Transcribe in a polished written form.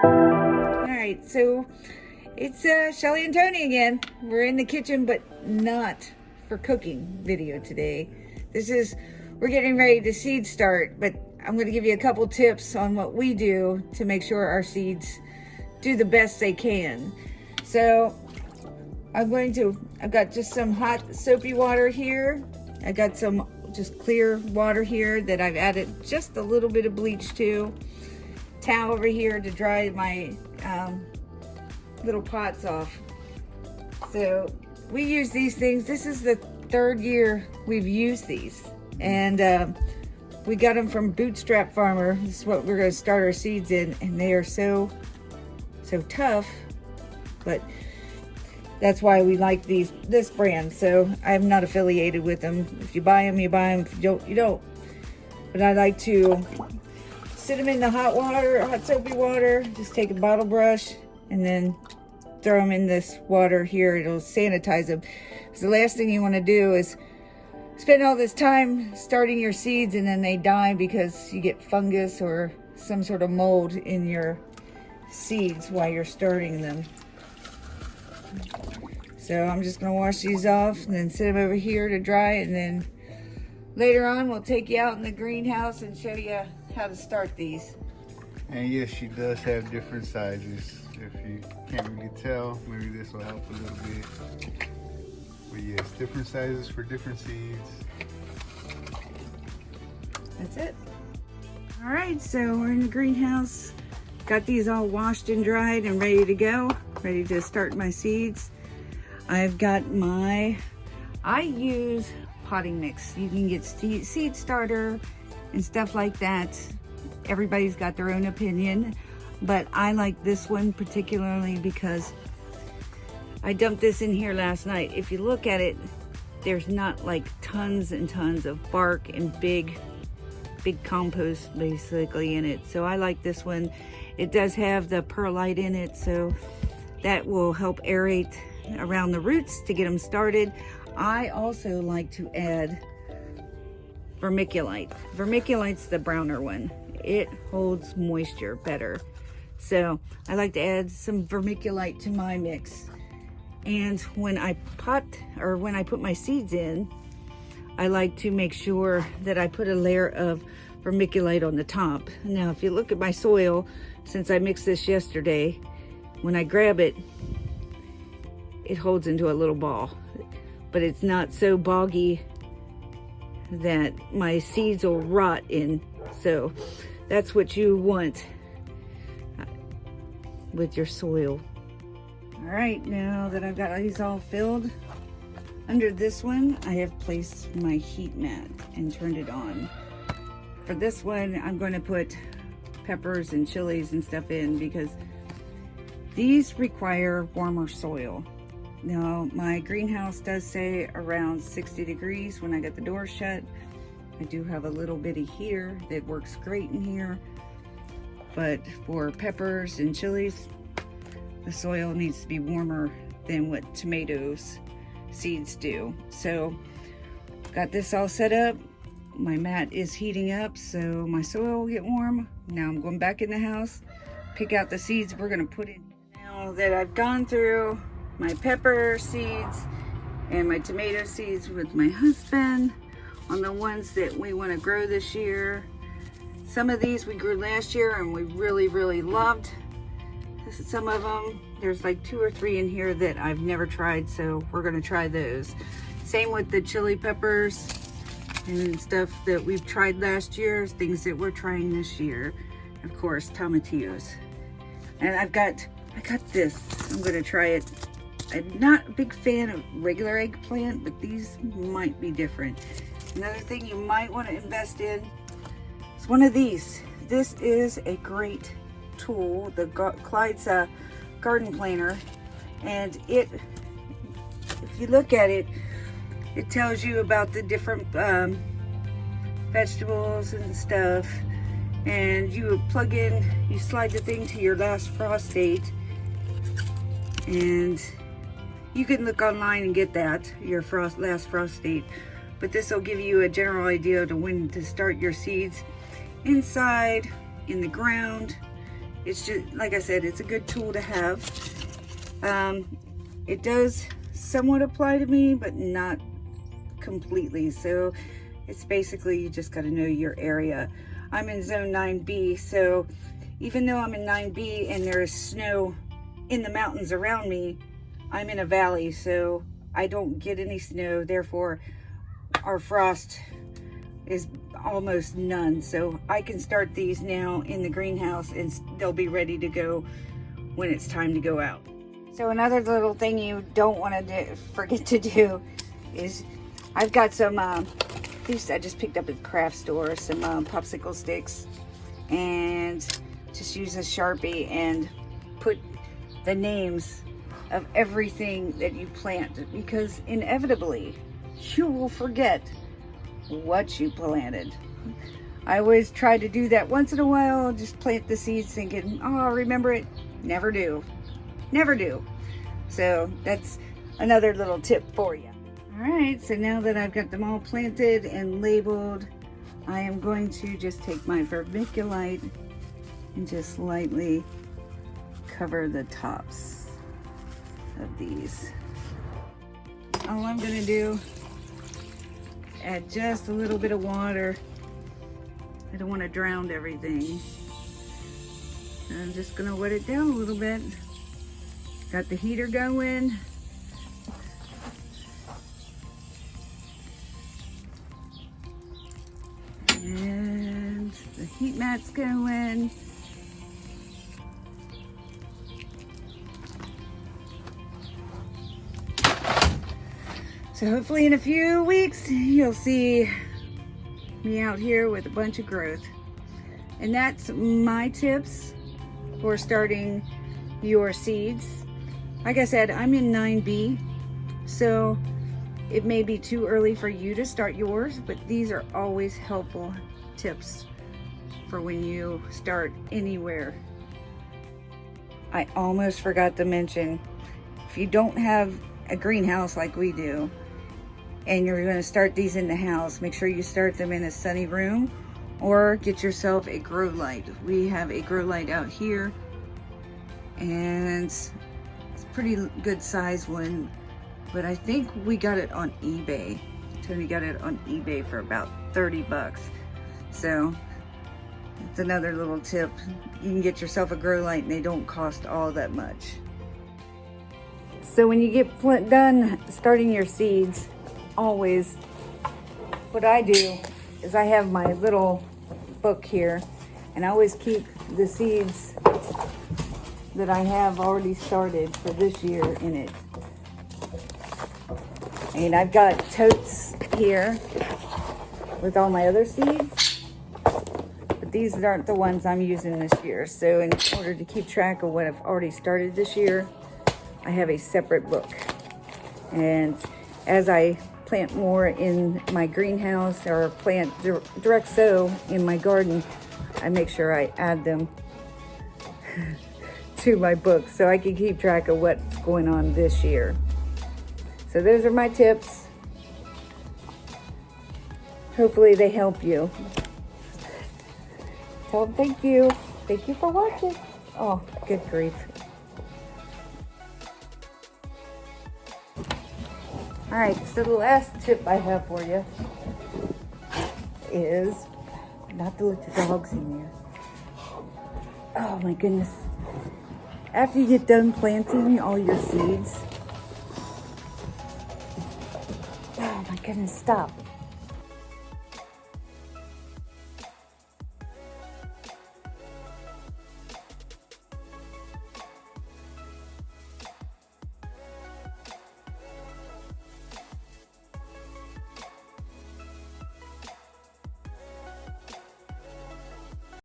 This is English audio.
Alright, so it's Shelly and Tony again. We're in the kitchen, but not for cooking video today. We're getting ready to seed start, but I'm going to give you a couple tips on what we do to make sure our seeds do the best they can. So I've got just some hot soapy water here. I got some just clear water here that I've added just a little bit of bleach to. Towel over here to dry my little pots off. So we use these things. This is the third year we've used these, and we got them from Bootstrap Farmer. This is what we're going to start our seeds in, and they are so tough, but that's why we like this brand. So I'm not affiliated with them. If you buy them, you buy them. If you don't, you don't. But I like to sit them in the hot soapy water. Just take a bottle brush and then throw them in this water here. It'll sanitize them. Because the last thing you want to do is spend all this time starting your seeds and then they die because you get fungus or some sort of mold in your seeds while you're starting them. So I'm just going to wash these off and then set them over here to dry, and then later on we'll take you out in the greenhouse and show you how to start these. And yes, she does have different sizes. If you can't really tell, maybe this will help a little bit. But yes, different sizes for different seeds. That's it. All right, so we're in the greenhouse. Got these all washed and dried and ready to go. Ready to start my seeds. I've got I use potting mix. You can get seed starter and stuff like that. Everybody's got their own opinion, but I like this one particularly because I dumped this in here last night. If you look at it, there's not like tons and tons of bark and big compost basically in it. So I like this one. It does have the perlite in it, so that will help aerate around the roots to get them started. I also like to add vermiculite. Vermiculite's the browner one. It holds moisture better. So I like to add some vermiculite to my mix. And when I put my seeds in, I like to make sure that I put a layer of vermiculite on the top. Now, if you look at my soil, since I mixed this yesterday, when I grab it, it holds into a little ball, but it's not so boggy that my seeds will rot in. So that's what you want with your soil. All right, now that I've got these all filled, under this one, I have placed my heat mat and turned it on. For this one, I'm going to put peppers and chilies and stuff in because these require warmer soil. Now, my greenhouse does say around 60 degrees when I get the door shut. I do have a little bitty heater that works great in here. But for peppers and chilies, the soil needs to be warmer than what tomatoes seeds do. So, got this all set up. My mat is heating up, so my soil will get warm. Now I'm going back in the house, pick out the seeds we're going to put in. Now that I've gone through my pepper seeds and my tomato seeds with my husband on the ones that we want to grow this year. Some of these we grew last year and we really loved. Some of them, there's like 2 or 3 in here that I've never tried, so we're going to try those. Same with the chili peppers and stuff that we've tried last year, things that we're trying this year. Of course, tomatillos. And I got this. I'm going to try it. I'm not a big fan of regular eggplant, but these might be different. Another thing you might want to invest in is one of these. This is a great tool, the Clyde's garden planner, and if you look at it, it tells you about the different vegetables and stuff, and you plug in, you slide the thing to your last frost date, and you can look online and get that, your last frost date, but this will give you a general idea to when to start your seeds inside, in the ground, It's just, like I said, it's a good tool to have. It does somewhat apply to me, but not completely. So it's basically, you just got to know your area. I'm in zone 9B, so even though I'm in 9B and there is snow in the mountains around me, I'm in a valley, so I don't get any snow. Therefore, our frost is almost none. So I can start these now in the greenhouse and they'll be ready to go when it's time to go out. So another little thing you don't want to forget to do is, I've got some, these I just picked up at the craft store, some popsicle sticks, and just use a Sharpie and put the names of everything that you plant, because inevitably you will forget what you planted. I always try to do that once in a while, just plant the seeds thinking, oh, I'll remember it. Never do. Never do. So that's another little tip for you. All right, so now that I've got them all planted and labeled, I am going to just take my vermiculite and just lightly cover the tops of these. All I'm gonna do, add just a little bit of water. I don't want to drown everything. I'm just gonna wet it down a little bit. Got the heater going. And the heat mat's going. So hopefully in a few weeks, you'll see me out here with a bunch of growth. And that's my tips for starting your seeds. Like I said, I'm in 9B, so it may be too early for you to start yours, but these are always helpful tips for when you start anywhere. I almost forgot to mention, if you don't have a greenhouse like we do, and you're going to start these in the house, make sure you start them in a sunny room, or get yourself a grow light. We have a grow light out here, and it's a pretty good size one, but I think we got it on eBay. Tony got it on eBay for about 30 bucks. So it's another little tip. You can get yourself a grow light and they don't cost all that much. So when you get done starting your seeds, always, what I do is I have my little book here, and I always keep the seeds that I have already started for this year in it. And I've got totes here with all my other seeds, but these aren't the ones I'm using this year. So in order to keep track of what I've already started this year, I have a separate book. And as I plant more in my greenhouse or plant direct sow in my garden, I make sure I add them to my book so I can keep track of what's going on this year. So those are my tips. Hopefully they help you. Tell them thank you. Thank you for watching. Oh, good grief. All right, so the last tip I have for you is not to let the dogs in there. Oh my goodness. After you get done planting all your seeds, oh my goodness, stop.